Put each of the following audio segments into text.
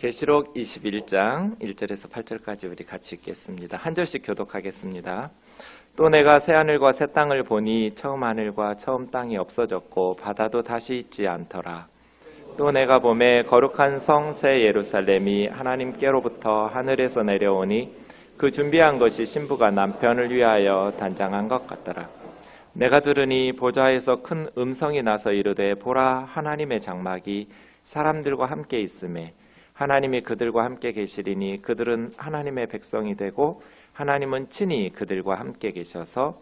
계시록 21장 1절에서 8절까지 우리 같이 읽겠습니다. 한 절씩 교독하겠습니다. 또 내가 새 하늘과 새 땅을 보니 처음 하늘과 처음 땅이 없어졌고 바다도 다시 있지 않더라. 또 내가 보매 거룩한 성 새 예루살렘이 하나님께로부터 하늘에서 내려오니 그 준비한 것이 신부가 남편을 위하여 단장한 것 같더라. 내가 들으니 보좌에서 큰 음성이 나서 이르되 보라 하나님의 장막이 사람들과 함께 있음에 하나님이 그들과 함께 계시리니 그들은 하나님의 백성이 되고 하나님은 친히 그들과 함께 계셔서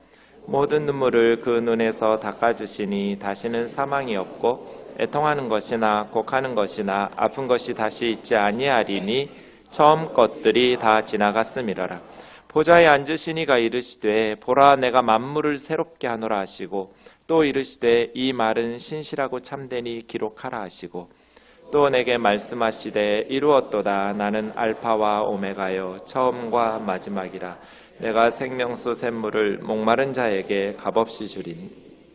모든 눈물을 그 눈에서 닦아주시니 다시는 사망이 없고 애통하는 것이나 곡하는 것이나 아픈 것이 다시 있지 아니하리니 처음 것들이 다 지나갔음이러라. 보좌에 앉으신 이가 이르시되 보라 내가 만물을 새롭게 하노라 하시고 또 이르시되 이 말은 신실하고 참되니 기록하라 하시고 또 내게 말씀하시되 이루었도다. 나는 알파와 오메가요 처음과 마지막이라. 내가 생명수 샘물을 목마른 자에게 값없이 주리니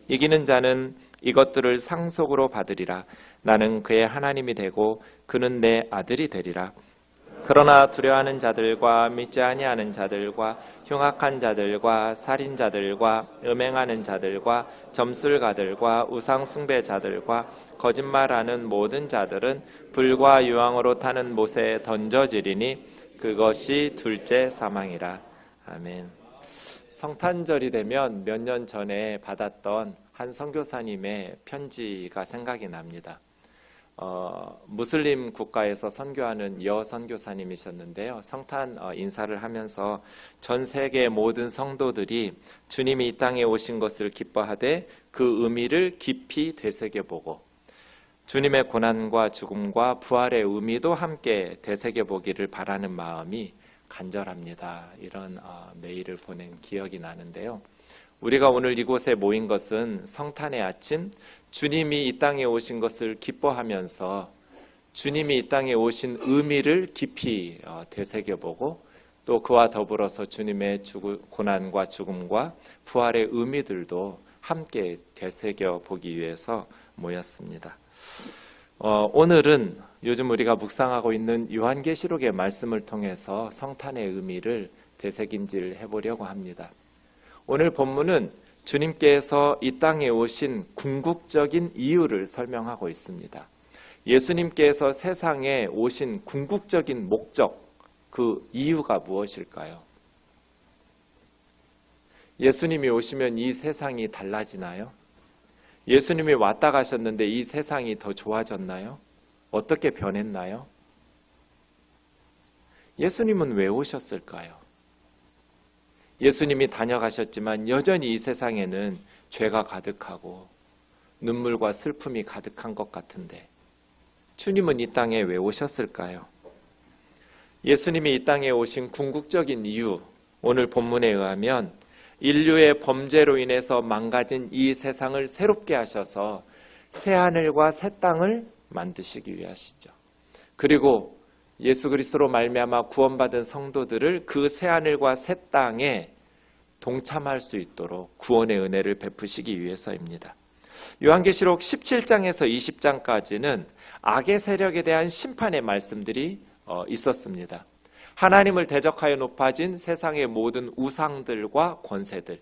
이기는 자는 이것들을 상속으로 받으리라. 나는 그의 하나님이 되고 그는 내 아들이 되리라. 그러나 두려워하는 자들과 믿지 아니하는 자들과 흉악한 자들과 살인자들과 음행하는 자들과 점술가들과 우상 숭배자들과 거짓말하는 모든 자들은 불과 유황으로 타는 못에 던져지리니 그것이 둘째 사망이라. 아멘. 성탄절이 되면 몇 년 전에 받았던 한 선교사님의 편지가 생각이 납니다. 무슬림 국가에서 선교하는 선교사님이셨는데요. 성탄 인사를 하면서 전 세계 모든 성도들이 주님이 이 땅에 오신 것을 기뻐하되 그 의미를 깊이 되새겨보고 주님의 고난과 죽음과 부활의 의미도 함께 되새겨보기를 바라는 마음이 간절합니다. 이런 메일을 보낸 기억이 나는데요. 우리가 오늘 이곳에 모인 것은 성탄의 아침 주님이 이 땅에 오신 것을 기뻐하면서 주님이 이 땅에 오신 의미를 깊이 되새겨보고 또 그와 더불어서 주님의 고난과 죽음과 부활의 의미들도 함께 되새겨보기 위해서 모였습니다. 오늘은 요즘 우리가 묵상하고 있는 요한계시록의 말씀을 통해서 성탄의 의미를 되새김질 해보려고 합니다. 오늘 본문은 주님께서 이 땅에 오신 궁극적인 이유를 설명하고 있습니다. 예수님께서 세상에 오신 궁극적인 목적, 그 이유가 무엇일까요? 예수님이 오시면 이 세상이 달라지나요? 예수님이 왔다 가셨는데 이 세상이 더 좋아졌나요? 어떻게 변했나요? 예수님은 왜 오셨을까요? 예수님이 다녀가셨지만 여전히 이 세상에는 죄가 가득하고 눈물과 슬픔이 가득한 것 같은데 주님은 이 땅에 왜 오셨을까요? 예수님이 이 땅에 오신 궁극적인 이유, 오늘 본문에 의하면 인류의 범죄로 인해서 망가진 이 세상을 새롭게 하셔서 새 하늘과 새 땅을 만드시기 위하시죠. 그리고 예수 그리스도로 말미암아 구원받은 성도들을 그 새 하늘과 새 땅에 동참할 수 있도록 구원의 은혜를 베푸시기 위해서입니다. 요한계시록 17장에서 20장까지는 악의 세력에 대한 심판의 말씀들이 있었습니다. 하나님을 대적하여 높아진 세상의 모든 우상들과 권세들,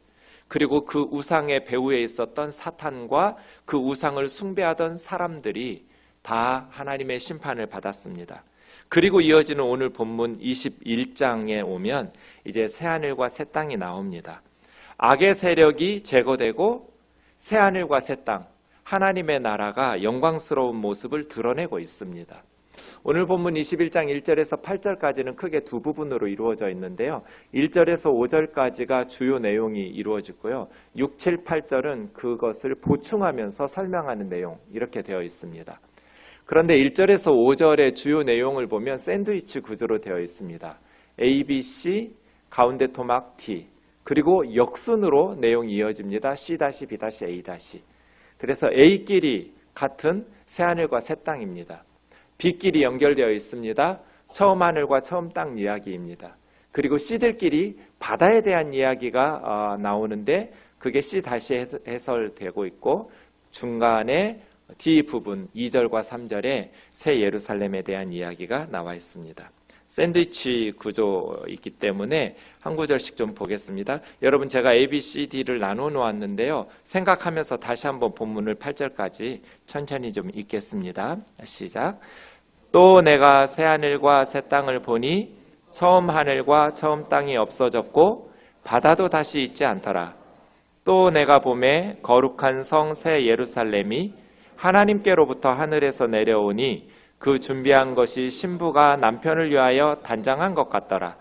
그리고 그 우상의 배후에 있었던 사탄과 그 우상을 숭배하던 사람들이 다 하나님의 심판을 받았습니다. 그리고 이어지는 오늘 본문 21장에 오면 이제 새하늘과 새 땅이 나옵니다. 악의 세력이 제거되고 새하늘과 새 땅, 하나님의 나라가 영광스러운 모습을 드러내고 있습니다. 오늘 본문 21장 1절에서 8절까지는 크게 두 부분으로 이루어져 있는데요. 1절에서 5절까지가 주요 내용이 이루어지고요. 6, 7, 8절은 그것을 보충하면서 설명하는 내용 이렇게 되어 있습니다. 그런데 1절에서 5절의 주요 내용을 보면 샌드위치 구조로 되어 있습니다. A, B, C, 가운데 토막 T, 그리고 역순으로 내용이 이어집니다. C, B, A. 그래서 A끼리 같은 새하늘과 새 땅입니다. B끼리 연결되어 있습니다. 처음 하늘과 처음 땅 이야기입니다. 그리고 C들끼리 바다에 대한 이야기가 나오는데 그게 C 해설되고 있고 중간에 D 부분 2절과 3절에 새 예루살렘에 대한 이야기가 나와 있습니다. 샌드위치 구조이기 때문에 한 구절씩 좀 보겠습니다. 여러분, 제가 A, B, C, D를 나눠 놓았는데요. 생각하면서 다시 한번 본문을 8절까지 천천히 좀 읽겠습니다. 시작. 또 내가 새 하늘과 새 땅을 보니 처음 하늘과 처음 땅이 없어졌고 바다도 다시 있지 않더라. 또 내가 보매 거룩한 성 새 예루살렘이 하나님께로부터 하늘에서 내려오니 그 준비한 것이 신부가 남편을 위하여 단장한 것 같더라.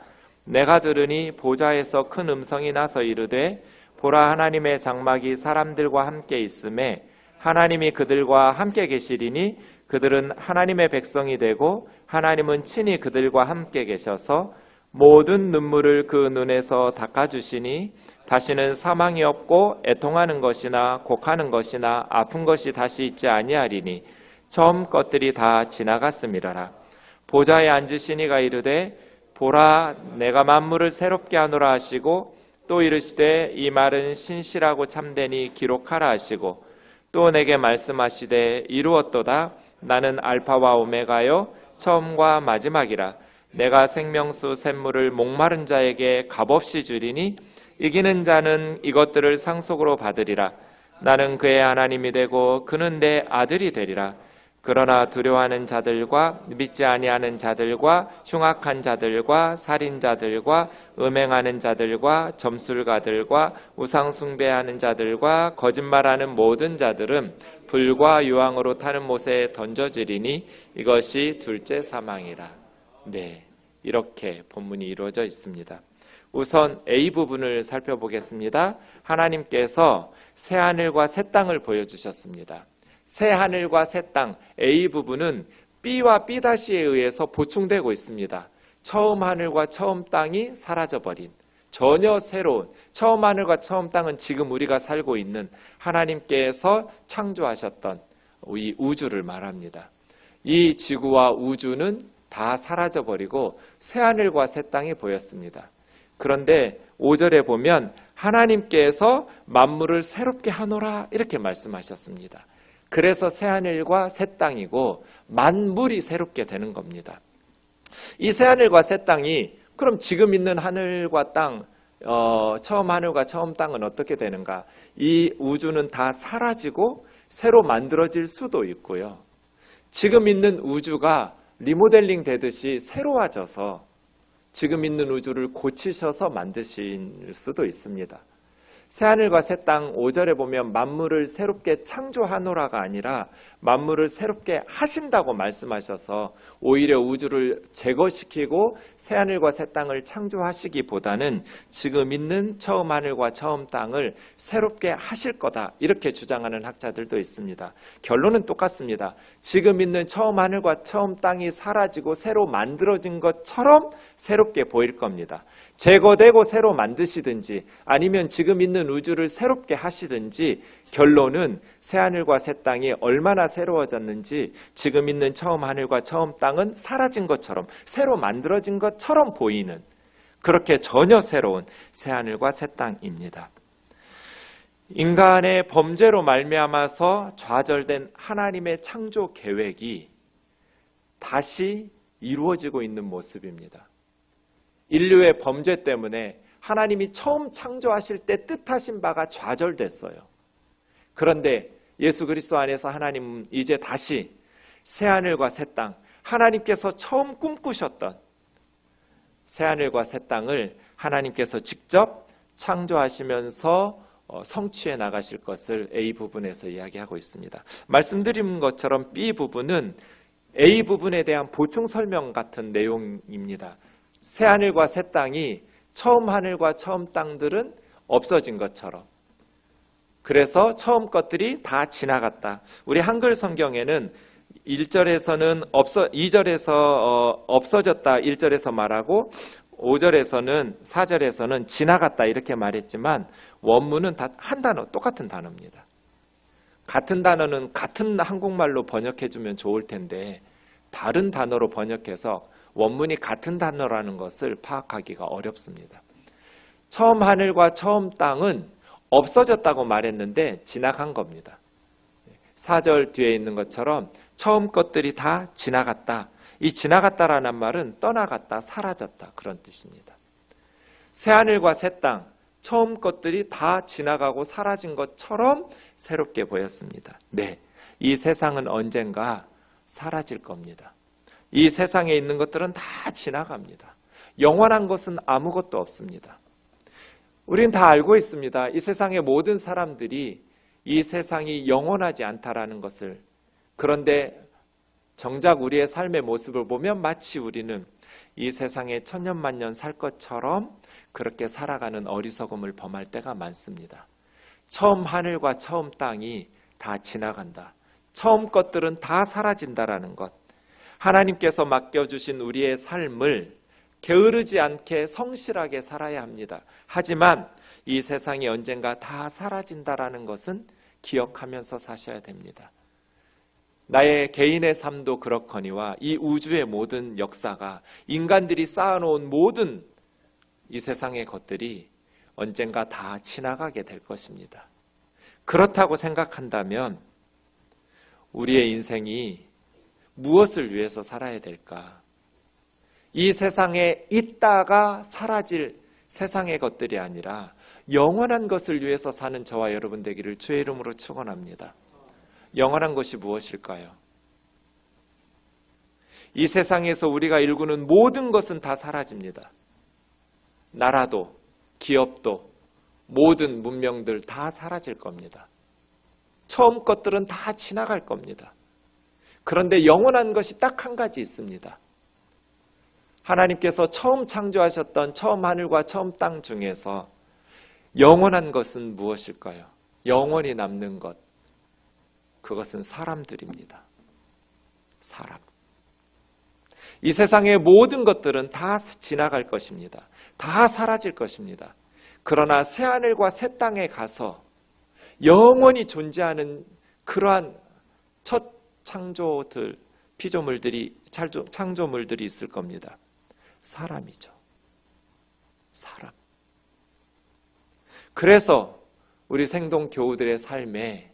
내가 들으니 보좌에서 큰 음성이 나서 이르되 보라, 하나님의 장막이 사람들과 함께 있음에 하나님이 그들과 함께 계시리니 그들은 하나님의 백성이 되고 하나님은 친히 그들과 함께 계셔서 모든 눈물을 그 눈에서 닦아주시니 다시는 사망이 없고 애통하는 것이나 곡하는 것이나 아픈 것이 다시 있지 아니하리니 처음 것들이 다 지나갔음이라라. 보좌에 앉으신 이가 이르되 보라, 내가 만물을 새롭게 하노라 하시고 또 이르시되 이 말은 신실하고 참되니 기록하라 하시고 또 내게 말씀하시되 이루었도다. 나는 알파와 오메가요 처음과 마지막이라. 내가 생명수 샘물을 목마른 자에게 값없이 주리니 이기는 자는 이것들을 상속으로 받으리라. 나는 그의 하나님이 되고 그는 내 아들이 되리라. 그러나 두려워하는 자들과 믿지 아니하는 자들과 흉악한 자들과 살인자들과 음행하는 자들과 점술가들과 우상 숭배하는 자들과 거짓말하는 모든 자들은 불과 유황으로 타는 못에 던져지리니 이것이 둘째 사망이라. 네, 이렇게 본문이 이루어져 있습니다. 우선 A 부분을 살펴보겠습니다. 하나님께서 새 하늘과 새 땅을 보여주셨습니다. 새 하늘과 새 땅, A 부분은 B와 B'에 의해서 보충되고 있습니다. 처음 하늘과 처음 땅이 사라져버린, 전혀 새로운, 처음 하늘과 처음 땅은 지금 우리가 살고 있는 하나님께서 창조하셨던 이 우주를 말합니다. 이 지구와 우주는 다 사라져버리고 새 하늘과 새 땅이 보였습니다. 그런데 5절에 보면 하나님께서 만물을 새롭게 하노라 이렇게 말씀하셨습니다. 그래서 새 하늘과 새 땅이고 만물이 새롭게 되는 겁니다. 이 새 하늘과 새 땅이 그럼 지금 있는 하늘과 땅, 처음 하늘과 처음 땅은 어떻게 되는가? 이 우주는 다 사라지고 새로 만들어질 수도 있고요. 지금 있는 우주가 리모델링 되듯이 새로워져서 지금 있는 우주를 고치셔서 만드실 수도 있습니다. 새하늘과 새 땅 5절에 보면 만물을 새롭게 창조하노라가 아니라 만물을 새롭게 하신다고 말씀하셔서 오히려 우주를 제거시키고 새하늘과 새 땅을 창조하시기보다는 지금 있는 처음 하늘과 처음 땅을 새롭게 하실 거다 이렇게 주장하는 학자들도 있습니다. 결론은 똑같습니다. 지금 있는 처음 하늘과 처음 땅이 사라지고 새로 만들어진 것처럼 새롭게 보일 겁니다. 제거되고 새로 만드시든지 아니면 지금 있는 우주를 새롭게 하시든지 결론은 새하늘과 새 땅이 얼마나 새로워졌는지 지금 있는 처음 하늘과 처음 땅은 사라진 것처럼 새로 만들어진 것처럼 보이는 그렇게 전혀 새로운 새하늘과 새 땅입니다. 인간의 범죄로 말미암아서 좌절된 하나님의 창조 계획이 다시 이루어지고 있는 모습입니다. 인류의 범죄 때문에 하나님이 처음 창조하실 때 뜻하신 바가 좌절됐어요. 그런데 예수 그리스도 안에서 하나님은 이제 다시 새하늘과 새 땅, 하나님께서 처음 꿈꾸셨던 새하늘과 새 땅을 하나님께서 직접 창조하시면서 성취해 나가실 것을 A 부분에서 이야기하고 있습니다. 말씀드린 것처럼 B 부분은 A 부분에 대한 보충 설명 같은 내용입니다. 새하늘과 새 땅이 처음 하늘과 처음 땅들은 없어진 것처럼 그래서 처음 것들이 다 지나갔다. 우리 한글 성경에는 1절에서는 2절에서 없어졌다 1절에서 말하고 5절에서는 4절에서는 지나갔다 이렇게 말했지만 원문은 다 한 단어 똑같은 단어입니다. 같은 단어는 같은 한국말로 번역해주면 좋을 텐데 다른 단어로 번역해서 원문이 같은 단어라는 것을 파악하기가 어렵습니다. 처음 하늘과 처음 땅은 없어졌다고 말했는데 지나간 겁니다. 4절 뒤에 있는 것처럼 처음 것들이 다 지나갔다. 이 지나갔다라는 말은 떠나갔다, 사라졌다 그런 뜻입니다. 새하늘과 새 땅, 처음 것들이 다 지나가고 사라진 것처럼 새롭게 보였습니다. 네, 이 세상은 언젠가 사라질 겁니다. 이 세상에 있는 것들은 다 지나갑니다. 영원한 것은 아무것도 없습니다. 우린 다 알고 있습니다. 이 세상의 모든 사람들이 이 세상이 영원하지 않다라는 것을. 그런데 정작 우리의 삶의 모습을 보면 마치 우리는 이 세상에 천년만년 살 것처럼 그렇게 살아가는 어리석음을 범할 때가 많습니다. 처음 하늘과 처음 땅이 다 지나간다. 처음 것들은 다 사라진다라는 것. 하나님께서 맡겨주신 우리의 삶을 게으르지 않게 성실하게 살아야 합니다. 하지만 이 세상이 언젠가 다 사라진다라는 것은 기억하면서 사셔야 됩니다. 나의 개인의 삶도 그렇거니와 이 우주의 모든 역사가 인간들이 쌓아놓은 모든 이 세상의 것들이 언젠가 다 지나가게 될 것입니다. 그렇다고 생각한다면 우리의 인생이 무엇을 위해서 살아야 될까? 이 세상에 있다가 사라질 세상의 것들이 아니라 영원한 것을 위해서 사는 저와 여러분 되기를 주의 이름으로 축원합니다. 영원한 것이 무엇일까요? 이 세상에서 우리가 일구는 모든 것은 다 사라집니다. 나라도, 기업도, 모든 문명들 다 사라질 겁니다. 처음 것들은 다 지나갈 겁니다. 그런데 영원한 것이 딱 한 가지 있습니다. 하나님께서 처음 창조하셨던 처음 하늘과 처음 땅 중에서 영원한 것은 무엇일까요? 영원히 남는 것. 그것은 사람들입니다. 사람. 이 세상의 모든 것들은 다 지나갈 것입니다. 다 사라질 것입니다. 그러나 새하늘과 새 땅에 가서 영원히 존재하는 그러한 첫 창조들, 피조물들이, 창조물들이 있을 겁니다. 사람이죠. 사람. 그래서 우리 생동교우들의 삶에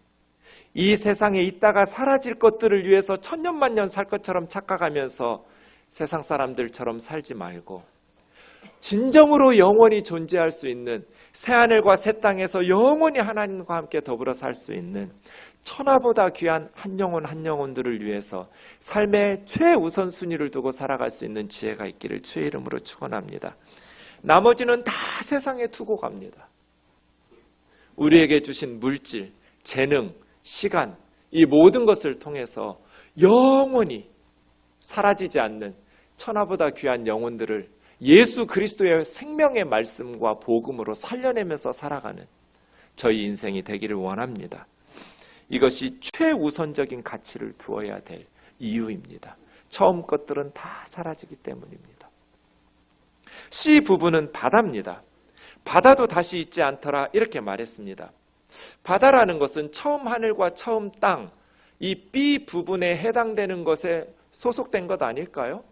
이 세상에 있다가 사라질 것들을 위해서 천년만년 살 것처럼 착각하면서 세상 사람들처럼 살지 말고 진정으로 영원히 존재할 수 있는 새하늘과 새 땅에서 영원히 하나님과 함께 더불어 살 수 있는 천하보다 귀한 한 영혼 한 영혼들을 위해서 삶의 최우선순위를 두고 살아갈 수 있는 지혜가 있기를 주의 이름으로 축원합니다. 나머지는 다 세상에 두고 갑니다. 우리에게 주신 물질, 재능, 시간, 이 모든 것을 통해서 영원히 사라지지 않는 천하보다 귀한 영혼들을 예수 그리스도의 생명의 말씀과 복음으로 살려내면서 살아가는 저희 인생이 되기를 원합니다. 이것이 최우선적인 가치를 두어야 될 이유입니다. 처음 것들은 다 사라지기 때문입니다. C 부분은 바다입니다. 바다도 다시 있지 않더라 이렇게 말했습니다. 바다라는 것은 처음 하늘과 처음 땅, 이 B 부분에 해당되는 것에 소속된 것 아닐까요?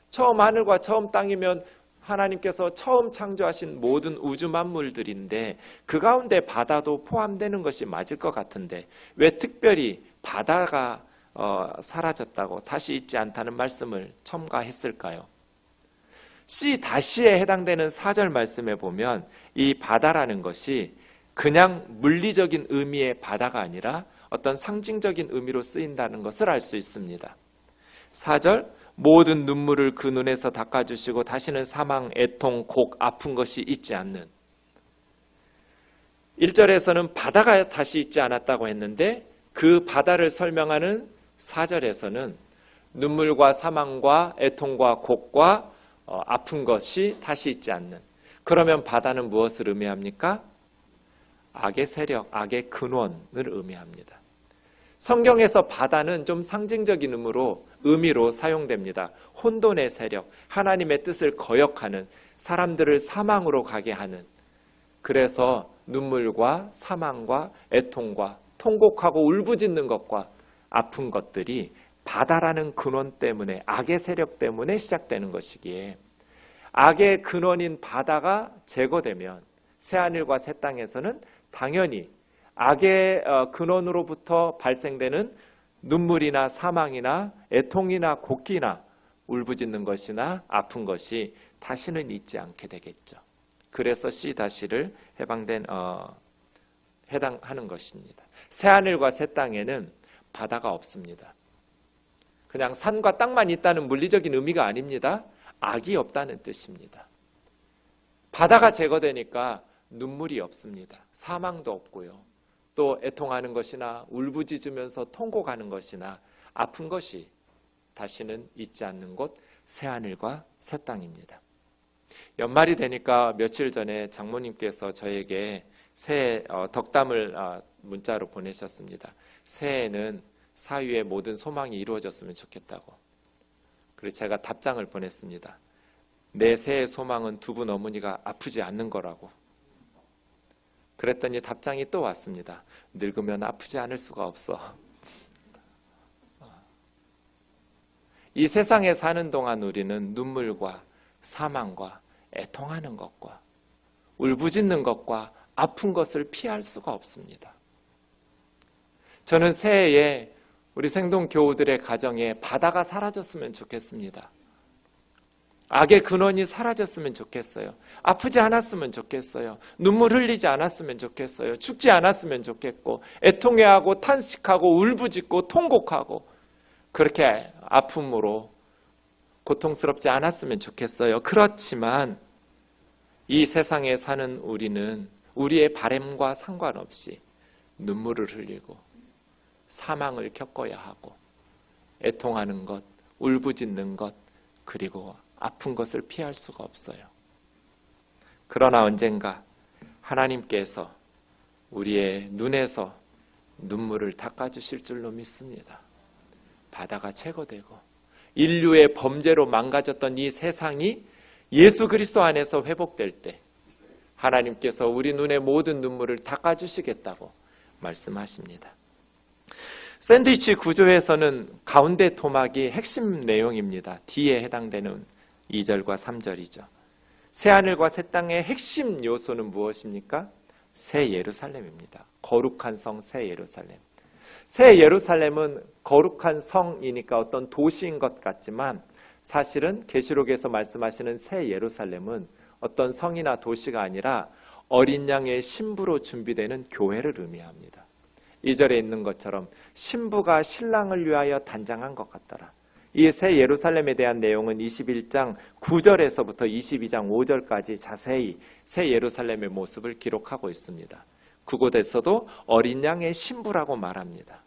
처음 하늘과 처음 땅이면 하나님께서 처음 창조하신 모든 우주 만물들인데 그 가운데 바다도 포함되는 것이 맞을 것 같은데 왜 특별히 바다가 사라졌다고 다시 있지 않다는 말씀을 첨가했을까요? C 다시에 해당되는 4절 말씀에 보면 이 바다라는 것이 그냥 물리적인 의미의 바다가 아니라 어떤 상징적인 의미로 쓰인다는 것을 알 수 있습니다. 4절 모든 눈물을 그 눈에서 닦아주시고 다시는 사망, 애통, 곡, 아픈 것이 있지 않는. 1절에서는 바다가 다시 있지 않았다고 했는데 그 바다를 설명하는 4절에서는 눈물과 사망과 애통과 곡과 아픈 것이 다시 있지 않는. 그러면 바다는 무엇을 의미합니까? 악의 세력, 악의 근원을 의미합니다. 성경에서 바다는 좀 상징적인 의미로 사용됩니다. 혼돈의 세력, 하나님의 뜻을 거역하는, 사람들을 사망으로 가게 하는. 그래서 눈물과 사망과 애통과 통곡하고 울부짖는 것과 아픈 것들이 바다라는 근원 때문에, 악의 세력 때문에 시작되는 것이기에 악의 근원인 바다가 제거되면 새하늘과 새 땅에서는 당연히 악의 근원으로부터 발생되는 눈물이나 사망이나 애통이나 곡기나 울부짖는 것이나 아픈 것이 다시는 있지 않게 되겠죠. 그래서 C-를 해당하는 것입니다. 새하늘과 새 땅에는 바다가 없습니다. 그냥 산과 땅만 있다는 물리적인 의미가 아닙니다. 악이 없다는 뜻입니다. 바다가 제거되니까 눈물이 없습니다. 사망도 없고요. 또 애통하는 것이나 울부짖으면서 통곡하는 것이나 아픈 것이 다시는 있지 않는 곳 새하늘과 새 땅입니다. 연말이 되니까 며칠 전에 장모님께서 저에게 새해 덕담을 문자로 보내셨습니다. 새해에는 사위의 모든 소망이 이루어졌으면 좋겠다고. 그래서 제가 답장을 보냈습니다. 내 새해 소망은 두 분 어머니가 아프지 않는 거라고. 그랬더니 답장이 또 왔습니다. 늙으면 아프지 않을 수가 없어. 이 세상에 사는 동안 우리는 눈물과 사망과 애통하는 것과 울부짖는 것과 아픈 것을 피할 수가 없습니다. 저는 새해에 우리 생동교우들의 가정에 바다가 사라졌으면 좋겠습니다. 악의 근원이 사라졌으면 좋겠어요. 아프지 않았으면 좋겠어요. 눈물 흘리지 않았으면 좋겠어요. 죽지 않았으면 좋겠고 애통해하고 탄식하고 울부짖고 통곡하고 그렇게 아픔으로 고통스럽지 않았으면 좋겠어요. 그렇지만 이 세상에 사는 우리는 우리의 바램과 상관없이 눈물을 흘리고 사망을 겪어야 하고 애통하는 것, 울부짖는 것, 그리고 아픈 것을 피할 수가 없어요. 그러나 언젠가 하나님께서 우리의 눈에서 눈물을 닦아주실 줄로 믿습니다. 바다가 제거되고 인류의 범죄로 망가졌던 이 세상이 예수 그리스도 안에서 회복될 때 하나님께서 우리 눈의 모든 눈물을 닦아주시겠다고 말씀하십니다. 샌드위치 구조에서는 가운데 토막이 핵심 내용입니다. D에 해당되는 2절과 3절이죠. 새하늘과 새 땅의 핵심 요소는 무엇입니까? 새 예루살렘입니다. 거룩한 성 새 예루살렘. 새 예루살렘은 거룩한 성이니까 어떤 도시인 것 같지만 사실은 계시록에서 말씀하시는 새 예루살렘은 어떤 성이나 도시가 아니라 어린 양의 신부로 준비되는 교회를 의미합니다. 2절에 있는 것처럼 신부가 신랑을 위하여 단장한 것 같더라. 이 새 예루살렘에 대한 내용은 21장 9절에서부터 22장 5절까지 자세히 새 예루살렘의 모습을 기록하고 있습니다. 그곳에서도 어린 양의 신부라고 말합니다.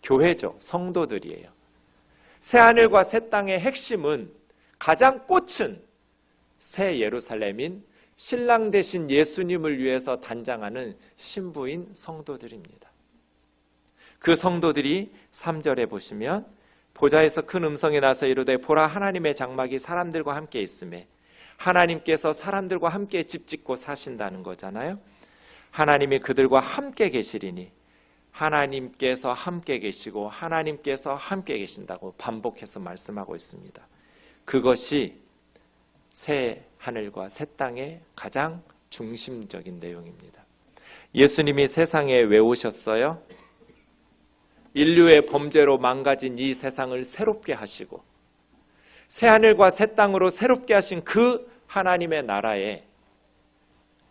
교회죠. 성도들이에요. 새하늘과 새 땅의 핵심은 가장 꽃은 새 예루살렘인 신랑 되신 예수님을 위해서 단장하는 신부인 성도들입니다. 그 성도들이 3절에 보시면 보좌에서 큰 음성이 나서 이르되 보라 하나님의 장막이 사람들과 함께 있음에 하나님께서 사람들과 함께 집 짓고 사신다는 거잖아요. 하나님이 그들과 함께 계시리니 하나님께서 함께 계시고 하나님께서 함께 계신다고 반복해서 말씀하고 있습니다. 그것이 새 하늘과 새 땅의 가장 중심적인 내용입니다. 예수님이 세상에 왜 오셨어요? 인류의 범죄로 망가진 이 세상을 새롭게 하시고 새하늘과 새 땅으로 새롭게 하신 그 하나님의 나라에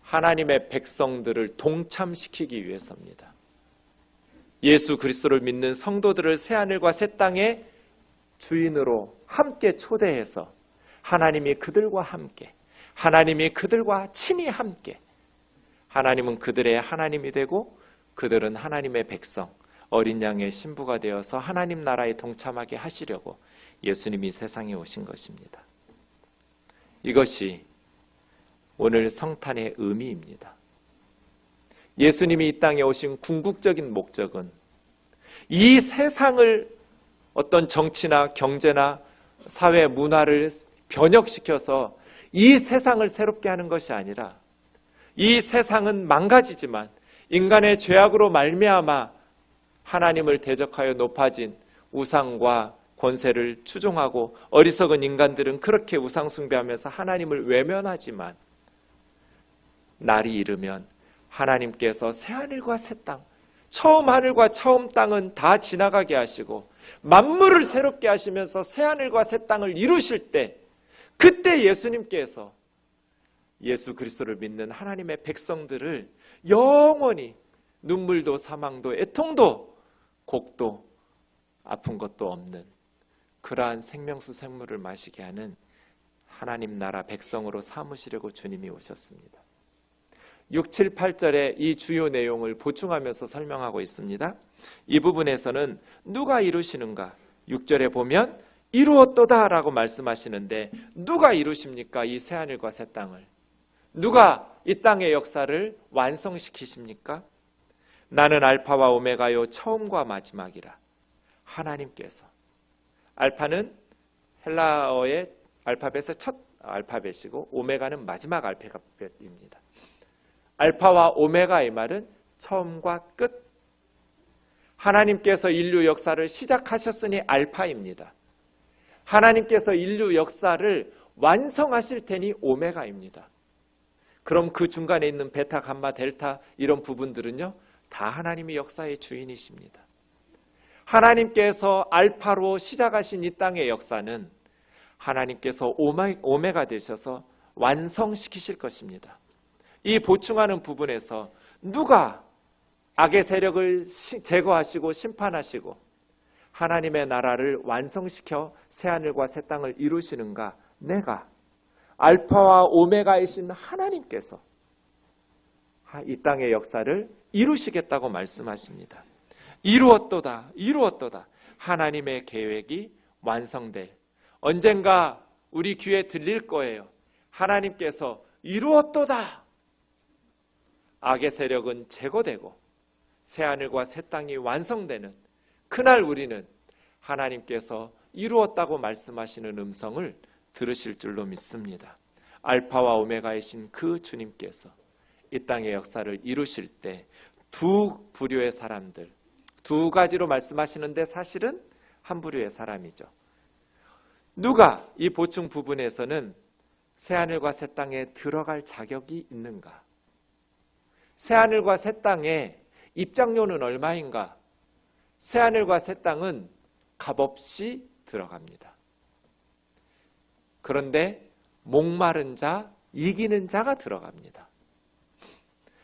하나님의 백성들을 동참시키기 위해서입니다. 예수 그리스도를 믿는 성도들을 새하늘과 새 땅의 주인으로 함께 초대해서 하나님이 그들과 함께, 하나님이 그들과 친히 함께, 하나님은 그들의 하나님이 되고 그들은 하나님의 백성, 어린 양의 신부가 되어서 하나님 나라에 동참하게 하시려고 예수님이 세상에 오신 것입니다. 이것이 오늘 성탄의 의미입니다. 예수님이 이 땅에 오신 궁극적인 목적은 이 세상을 어떤 정치나 경제나 사회 문화를 변혁시켜서 이 세상을 새롭게 하는 것이 아니라 이 세상은 망가지지만 인간의 죄악으로 말미암아 하나님을 대적하여 높아진 우상과 권세를 추종하고 어리석은 인간들은 그렇게 우상 숭배하면서 하나님을 외면하지만 날이 이르면 하나님께서 새하늘과 새 땅, 처음 하늘과 처음 땅은 다 지나가게 하시고 만물을 새롭게 하시면서 새 하늘과 새 땅을 이루실 때, 그때 예수님께서 예수 그리스도를 믿는 하나님의 백성들을 영원히 눈물도 사망도 애통도 곡도 아픈 것도 없는 그러한 생명수 샘물을 마시게 하는 하나님 나라 백성으로 삼으시려고 주님이 오셨습니다. 6, 7, 8절에 이 주요 내용을 보충하면서 설명하고 있습니다. 이 부분에서는 누가 이루시는가? 6절에 보면 이루었도다 라고 말씀하시는데, 누가 이루십니까? 이 새하늘과 새 땅을. 누가 이 땅의 역사를 완성시키십니까? 나는 알파와 오메가요, 처음과 마지막이라. 하나님께서. 알파는 헬라어의 알파벳의 첫 알파벳이고 오메가는 마지막 알파벳입니다. 알파와 오메가의 말은 처음과 끝. 하나님께서 인류 역사를 시작하셨으니 알파입니다. 하나님께서 인류 역사를 완성하실 테니 오메가입니다. 그럼 그 중간에 있는 베타, 감마, 델타 이런 부분들은요, 다 하나님이 역사의 주인이십니다. 하나님께서 알파로 시작하신 이 땅의 역사는 하나님께서 오메가 되셔서 완성시키실 것입니다. 이 보충하는 부분에서 누가 악의 세력을 제거하시고 심판하시고 하나님의 나라를 완성시켜 새하늘과 새 땅을 이루시는가? 내가 알파와 오메가이신 하나님께서 이 땅의 역사를 이루시겠다고 말씀하십니다. 이루었도다, 이루었도다. 하나님의 계획이 완성될, 언젠가 우리 귀에 들릴 거예요. 하나님께서 이루었도다. 악의 세력은 제거되고 새하늘과 새 땅이 완성되는 그날 우리는 하나님께서 이루었다고 말씀하시는 음성을 들으실 줄로 믿습니다. 알파와 오메가이신 그 주님께서 이 땅의 역사를 이루실 때 두 부류의 사람들, 두 가지로 말씀하시는데 사실은 한 부류의 사람이죠. 누가 이 보충 부분에서는 새하늘과 새 땅에 들어갈 자격이 있는가? 새하늘과 새 땅에 입장료는 얼마인가? 새하늘과 새 땅은 값없이 들어갑니다. 그런데 목마른 자, 이기는 자가 들어갑니다.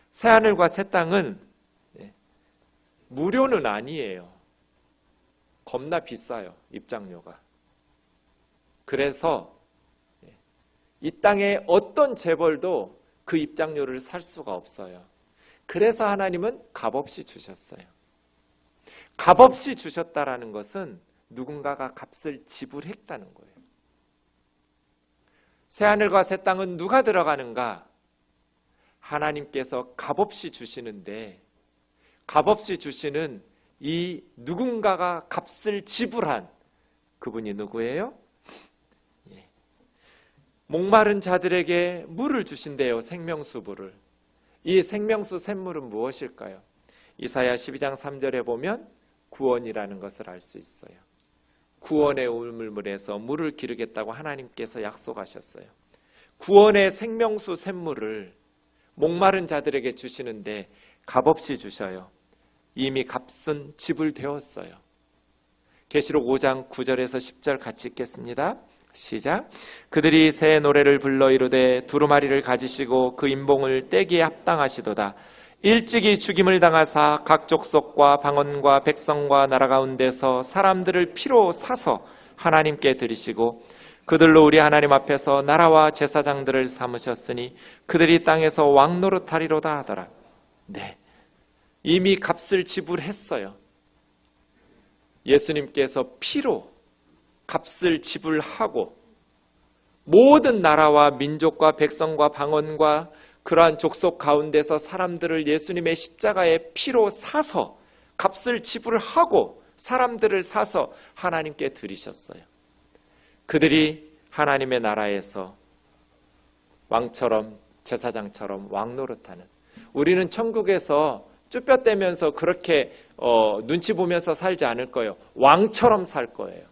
새하늘과 새 땅은 무료는 아니에요. 겁나 비싸요, 입장료가. 그래서 이 땅의 어떤 재벌도 그 입장료를 살 수가 없어요. 그래서 하나님은 값없이 주셨어요. 값없이 주셨다라는 것은 누군가가 값을 지불했다는 거예요. 새하늘과 새 땅은 누가 들어가는가? 하나님께서 값없이 주시는데, 값없이 주시는 이 누군가가 값을 지불한 그분이 누구예요? 목마른 자들에게 물을 주신대요. 생명수물을. 이 생명수 샘물은 무엇일까요? 이사야 12장 3절에 보면 구원이라는 것을 알 수 있어요. 구원의 우물물에서 물을 기르겠다고 하나님께서 약속하셨어요. 구원의 생명수 샘물을 목마른 자들에게 주시는데 값없이 주셔요. 이미 값은 지불되었어요. 계시록 5장 9절에서 10절 같이 읽겠습니다. 시작. 그들이 새 노래를 불러 이르되 두루마리를 가지시고 그 인봉을 떼기에 합당하시도다. 일찍이 죽임을 당하사 각 족속과 방언과 백성과 나라 가운데서 사람들을 피로 사서 하나님께 드리시고 그들로 우리 하나님 앞에서 나라와 제사장들을 삼으셨으니 그들이 땅에서 왕 노릇하리로다 하더라. 네, 이미 값을 지불했어요. 예수님께서 피로 값을 지불하고 모든 나라와 민족과 백성과 방언과 그러한 족속 가운데서 사람들을 예수님의 십자가의 피로 사서 값을 지불하고 사람들을 사서 하나님께 드리셨어요. 그들이 하나님의 나라에서 왕처럼 제사장처럼 왕노릇하는, 우리는 천국에서 쭈뼛대면서 그렇게 눈치 보면서 살지 않을 거예요. 왕처럼 살 거예요.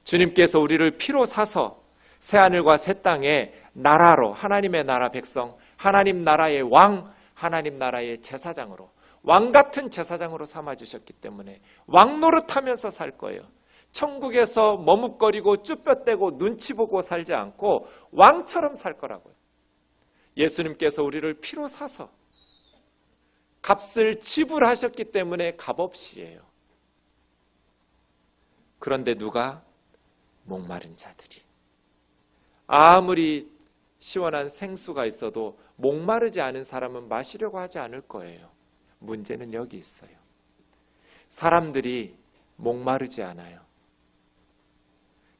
주님께서 우리를 피로 사서 새하늘과 새 땅의 나라로, 하나님의 나라 백성, 하나님 나라의 왕, 하나님 나라의 제사장으로 왕 같은 제사장으로 삼아주셨기 때문에 왕 노릇하면서 살 거예요. 천국에서 머뭇거리고 쭈뼛대고 눈치 보고 살지 않고 왕처럼 살 거라고요. 예수님께서 우리를 피로 사서 값을 지불하셨기 때문에 값없이에요. 그런데 누가? 목마른 자들이. 아무리 시원한 생수가 있어도 목마르지 않은 사람은 마시려고 하지 않을 거예요. 문제는 여기 있어요. 사람들이 목마르지 않아요.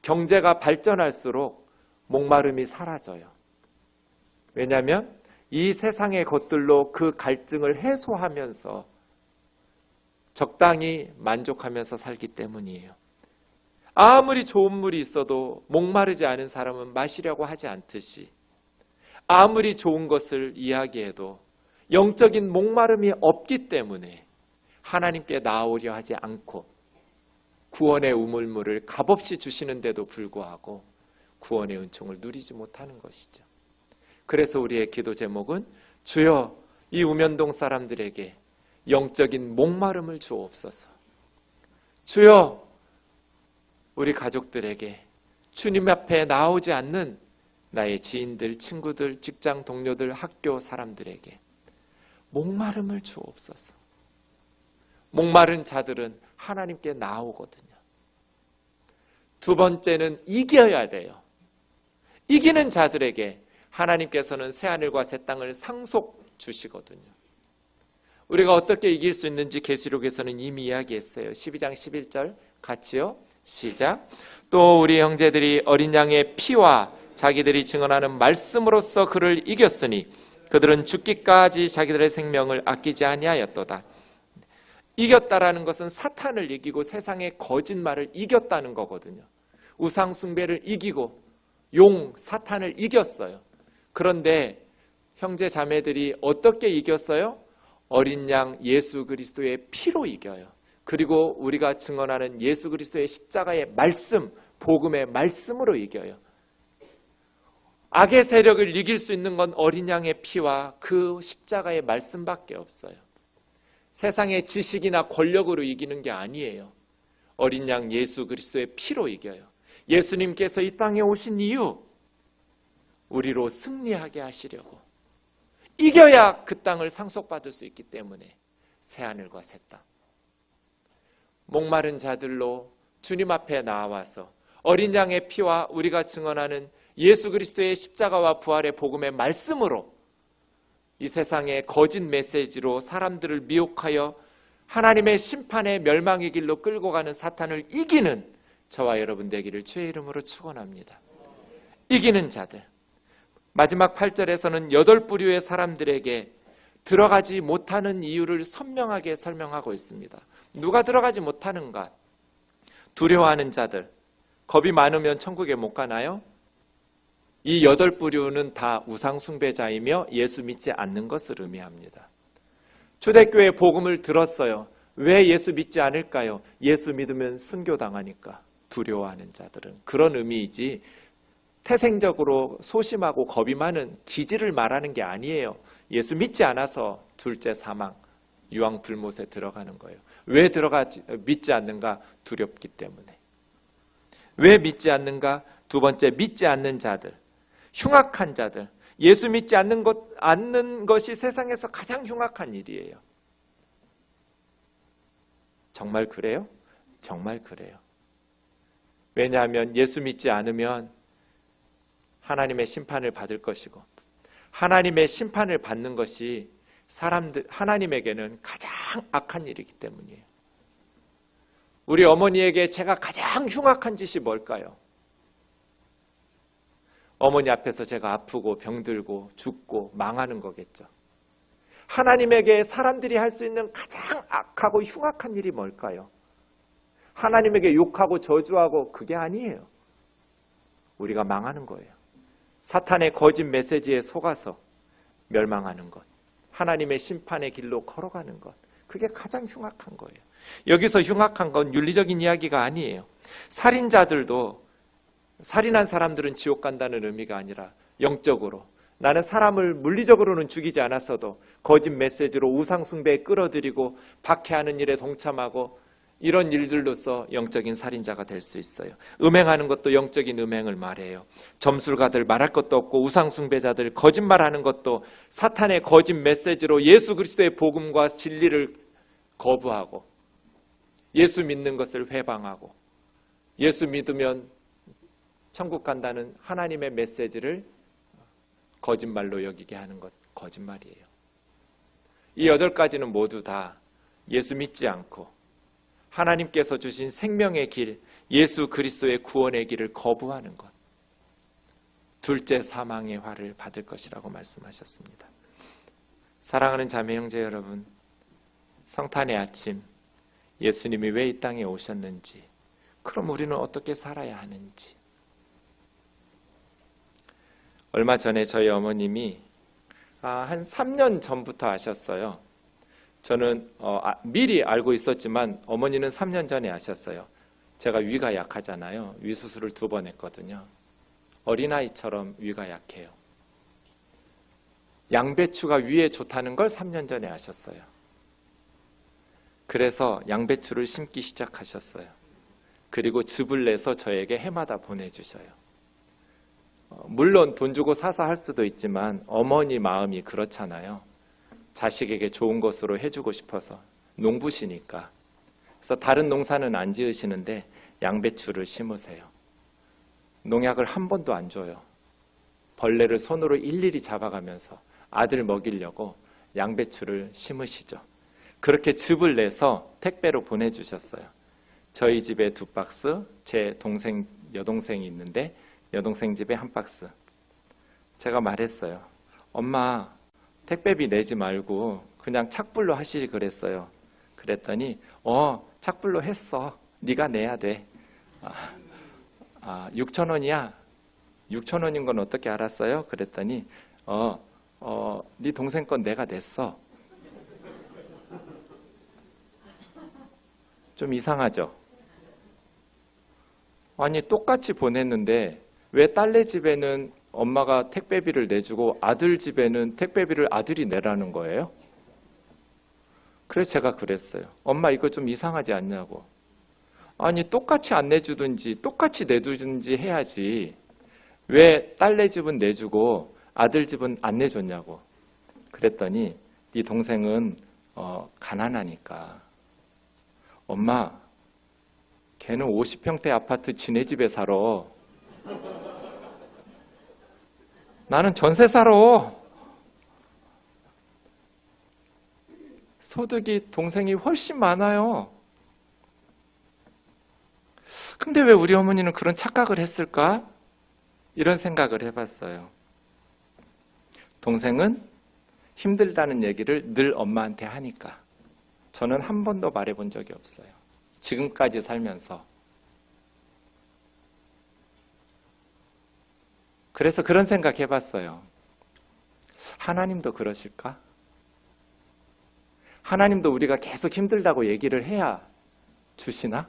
경제가 발전할수록 목마름이 사라져요. 왜냐하면 이 세상의 것들로 그 갈증을 해소하면서 적당히 만족하면서 살기 때문이에요. 아무리 좋은 물이 있어도 목마르지 않은 사람은 마시려고 하지 않듯이 아무리 좋은 것을 이야기해도 영적인 목마름이 없기 때문에 하나님께 나아오려 하지 않고 구원의 우물물을 값없이 주시는데도 불구하고 구원의 은총을 누리지 못하는 것이죠. 그래서 우리의 기도 제목은 주여 이 우면동 사람들에게 영적인 목마름을 주옵소서. 주여 우리 가족들에게 주님 앞에 나오지 않는 나의 지인들, 친구들, 직장 동료들, 학교 사람들에게 목마름을 주옵소서. 목마른 자들은 하나님께 나오거든요. 두 번째는 이겨야 돼요. 이기는 자들에게 하나님께서는 새하늘과 새 땅을 상속 주시거든요. 우리가 어떻게 이길 수 있는지 계시록에서는 이미 이야기했어요. 12장 11절 같이요. 시작. 또 우리 형제들이 어린 양의 피와 자기들이 증언하는 말씀으로써 그를 이겼으니 그들은 죽기까지 자기들의 생명을 아끼지 아니하였도다. 이겼다라는 것은 사탄을 이기고 세상의 거짓말을 이겼다는 거거든요. 우상 숭배를 이기고 사탄을 이겼어요. 그런데 형제 자매들이 어떻게 이겼어요? 어린 양 예수 그리스도의 피로 이겨요. 그리고 우리가 증언하는 예수 그리스도의 십자가의 말씀, 복음의 말씀으로 이겨요. 악의 세력을 이길 수 있는 건 어린 양의 피와 그 십자가의 말씀밖에 없어요. 세상의 지식이나 권력으로 이기는 게 아니에요. 어린 양 예수 그리스도의 피로 이겨요. 예수님께서 이 땅에 오신 이유, 우리로 승리하게 하시려고. 이겨야 그 땅을 상속받을 수 있기 때문에 새하늘과 새 땅. 목마른 자들로 주님 앞에 나와서 어린 양의 피와 우리가 증언하는 예수 그리스도의 십자가와 부활의 복음의 말씀으로 이 세상의 거짓 메시지로 사람들을 미혹하여 하나님의 심판의 멸망의 길로 끌고 가는 사탄을 이기는 저와 여러분 되기를 주의 이름으로 축원합니다. 이기는 자들. 마지막 8절에서는 8부류의 사람들에게 들어가지 못하는 이유를 선명하게 설명하고 있습니다. 누가 들어가지 못하는가? 두려워하는 자들. 겁이 많으면 천국에 못 가나요? 이 8부류는 다 우상숭배자이며 예수 믿지 않는 것을 의미합니다. 초대교회 복음을 들었어요. 왜 예수 믿지 않을까요? 예수 믿으면 순교당하니까. 두려워하는 자들은 그런 의미이지 태생적으로 소심하고 겁이 많은 기질을 말하는 게 아니에요. 예수 믿지 않아서 둘째 사망, 유황불못에 들어가는 거예요. 왜 믿지 않는가? 두렵기 때문에. 왜 믿지 않는가? 두 번째, 믿지 않는 자들, 흉악한 자들. 예수 믿지 않는 것이 세상에서 가장 흉악한 일이에요. 정말 그래요? 정말 그래요. 왜냐하면 예수 믿지 않으면 하나님의 심판을 받을 것이고 하나님의 심판을 받는 것이 하나님에게는 가장 악한 일이기 때문이에요. 우리 어머니에게 제가 가장 흉악한 짓이 뭘까요? 어머니 앞에서 제가 아프고 병들고 죽고 망하는 거겠죠. 하나님에게 사람들이 할 수 있는 가장 악하고 흉악한 일이 뭘까요? 하나님에게 욕하고 저주하고 그게 아니에요. 우리가 망하는 거예요. 사탄의 거짓 메시지에 속아서 멸망하는 것, 하나님의 심판의 길로 걸어가는 것, 그게 가장 흉악한 거예요. 여기서 흉악한 건 윤리적인 이야기가 아니에요. 살인자들도 살인한 사람들은 지옥 간다는 의미가 아니라 영적으로 나는 사람을 물리적으로는 죽이지 않았어도 거짓 메시지로 우상숭배에 끌어들이고 박해하는 일에 동참하고 이런 일들로서 영적인 살인자가 될 수 있어요. 음행하는 것도 영적인 음행을 말해요. 점술가들 말할 것도 없고 우상숭배자들 거짓말하는 것도 사탄의 거짓 메시지로 예수 그리스도의 복음과 진리를 거부하고 예수 믿는 것을 회방하고 예수 믿으면 천국 간다는 하나님의 메시지를 거짓말로 여기게 하는 것, 거짓말이에요. 이 8가지는 모두 다 예수 믿지 않고 하나님께서 주신 생명의 길, 예수 그리스도의 구원의 길을 거부하는 것. 둘째 사망의 화를 받을 것이라고 말씀하셨습니다. 사랑하는 자매 형제 여러분, 성탄의 아침 예수님이 왜 이 땅에 오셨는지, 그럼 우리는 어떻게 살아야 하는지. 얼마 전에 저희 어머님이 한 3년 전부터 아셨어요. 저는 미리 알고 있었지만 어머니는 3년 전에 아셨어요. 제가 위가 약하잖아요. 위 수술을 2번 했거든요. 어린아이처럼 위가 약해요. 양배추가 위에 좋다는 걸 3년 전에 아셨어요. 그래서 양배추를 심기 시작하셨어요. 그리고 즙을 내서 저에게 해마다 보내주셔요. 물론 돈 주고 사서 할 수도 있지만 어머니 마음이 그렇잖아요. 자식에게 좋은 것으로 해주고 싶어서, 농부시니까. 그래서 다른 농사는 안 지으시는데 양배추를 심으세요. 농약을 한 번도 안 줘요. 벌레를 손으로 일일이 잡아가면서 아들 먹이려고 양배추를 심으시죠. 그렇게 즙을 내서 택배로 보내주셨어요. 저희 집에 2박스, 제 동생, 여동생이 있는데 여동생 집에 1박스. 제가 말했어요. 엄마, 택배비 내지 말고 그냥 착불로 하시지 그랬어요. 그랬더니 착불로 했어. 네가 내야 돼. 6,000원이야. 6,000원인 건 어떻게 알았어요? 그랬더니 네 동생 건 내가 냈어. 좀 이상하죠? 아니 똑같이 보냈는데 왜 딸네 집에는 엄마가 택배비를 내주고 아들 집에는 택배비를 아들이 내라는 거예요? 그래서 제가 그랬어요. 엄마 이거 좀 이상하지 않냐고. 아니 똑같이 안 내주든지 똑같이 내주든지 해야지 왜 딸네 집은 내주고 아들 집은 안 내줬냐고. 그랬더니 네 동생은 가난하니까. 엄마 걔는 50평대 아파트 지네 집에 살아. 나는 전세 살아. 소득이 동생이 훨씬 많아요. 근데 왜 우리 어머니는 그런 착각을 했을까? 이런 생각을 해봤어요. 동생은 힘들다는 얘기를 늘 엄마한테 하니까. 저는 한 번도 말해본 적이 없어요. 지금까지 살면서. 그래서 그런 생각 해봤어요. 하나님도 그러실까? 하나님도 우리가 계속 힘들다고 얘기를 해야 주시나?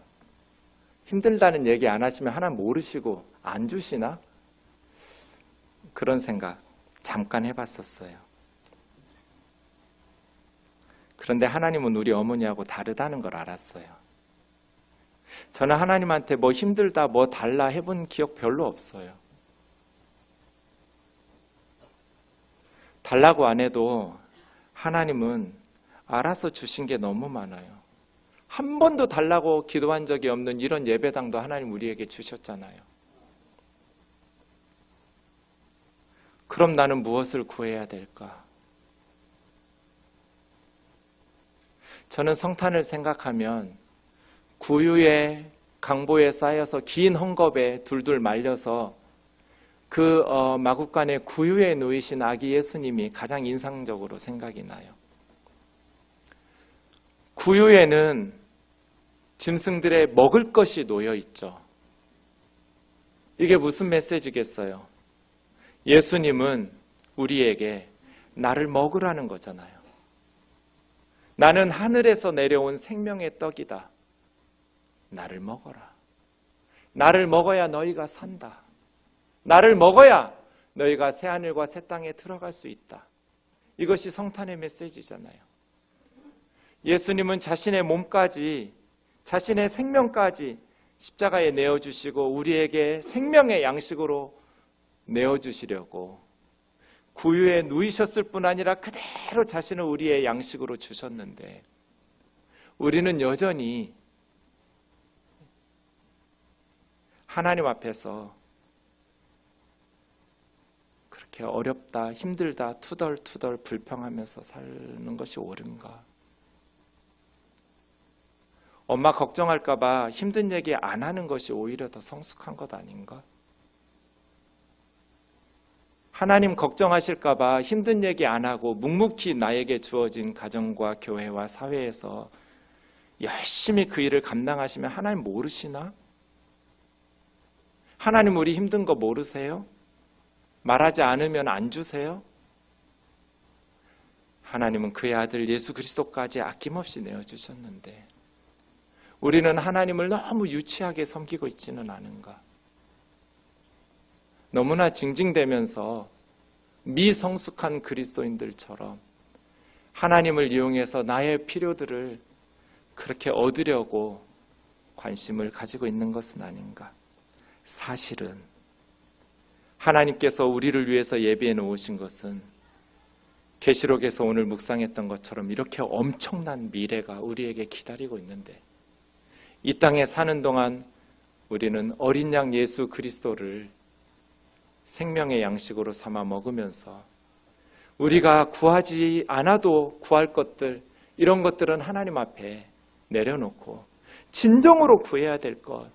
힘들다는 얘기 안 하시면 하나님 모르시고 안 주시나? 그런 생각 잠깐 해봤었어요. 그런데 하나님은 우리 어머니하고 다르다는 걸 알았어요. 저는 하나님한테 뭐 힘들다 뭐 달라 해본 기억 별로 없어요. 달라고 안 해도 하나님은 알아서 주신 게 너무 많아요. 한 번도 달라고 기도한 적이 없는 이런 예배당도 하나님 우리에게 주셨잖아요. 그럼 나는 무엇을 구해야 될까? 저는 성탄을 생각하면 구유에 강보에 쌓여서 긴 헝겊에 둘둘 말려서 그 마구간에 구유에 누이신 아기 예수님이 가장 인상적으로 생각이 나요. 구유에는 짐승들의 먹을 것이 놓여 있죠. 이게 무슨 메시지겠어요? 예수님은 우리에게 나를 먹으라는 거잖아요. 나는 하늘에서 내려온 생명의 떡이다. 나를 먹어라. 나를 먹어야 너희가 산다. 나를 먹어야 너희가 새하늘과 새 땅에 들어갈 수 있다. 이것이 성탄의 메시지잖아요. 예수님은 자신의 몸까지, 자신의 생명까지 십자가에 내어주시고 우리에게 생명의 양식으로 내어주시려고 구유에 누이셨을 뿐 아니라 그대로 자신을 우리의 양식으로 주셨는데, 우리는 여전히 하나님 앞에서 그렇게 어렵다, 힘들다, 투덜투덜 불평하면서 사는 것이 옳은가? 엄마 걱정할까 봐 힘든 얘기 안 하는 것이 오히려 더 성숙한 것 아닌가? 하나님 걱정하실까 봐 힘든 얘기 안 하고 묵묵히 나에게 주어진 가정과 교회와 사회에서 열심히 그 일을 감당하시면 하나님 모르시나? 하나님 우리 힘든 거 모르세요? 말하지 않으면 안 주세요? 하나님은 그의 아들 예수 그리스도까지 아낌없이 내어주셨는데 우리는 하나님을 너무 유치하게 섬기고 있지는 않은가? 너무나 징징대면서 미성숙한 그리스도인들처럼 하나님을 이용해서 나의 필요들을 그렇게 얻으려고 관심을 가지고 있는 것은 아닌가? 사실은 하나님께서 우리를 위해서 예비해 놓으신 것은 계시록에서 오늘 묵상했던 것처럼 이렇게 엄청난 미래가 우리에게 기다리고 있는데, 이 땅에 사는 동안 우리는 어린 양 예수 그리스도를 생명의 양식으로 삼아 먹으면서 우리가 구하지 않아도 구할 것들, 이런 것들은 하나님 앞에 내려놓고 진정으로 구해야 될 것,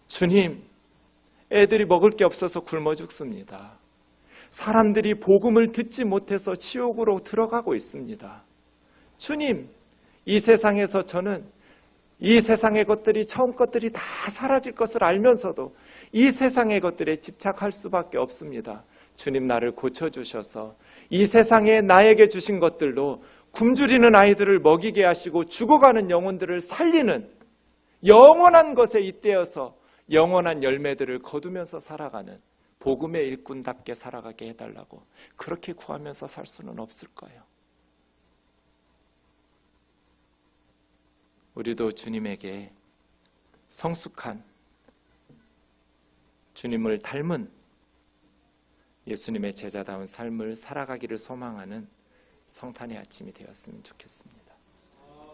주님, 애들이 먹을 게 없어서 굶어 죽습니다. 사람들이 복음을 듣지 못해서 지옥으로 들어가고 있습니다. 주님, 이 세상에서 저는 이 세상의 것들이, 처음 것들이 다 사라질 것을 알면서도 이 세상의 것들에 집착할 수밖에 없습니다. 주님, 나를 고쳐주셔서 이 세상에 나에게 주신 것들로 굶주리는 아이들을 먹이게 하시고 죽어가는 영혼들을 살리는 영원한 것에 잇대어서 영원한 열매들을 거두면서 살아가는 복음의 일꾼답게 살아가게 해달라고, 그렇게 구하면서 살 수는 없을 거예요. 우리도 주님에게 성숙한, 주님을 닮은 예수님의 제자다운 삶을 살아가기를 소망하는 성탄의 아침이 되었으면 좋겠습니다.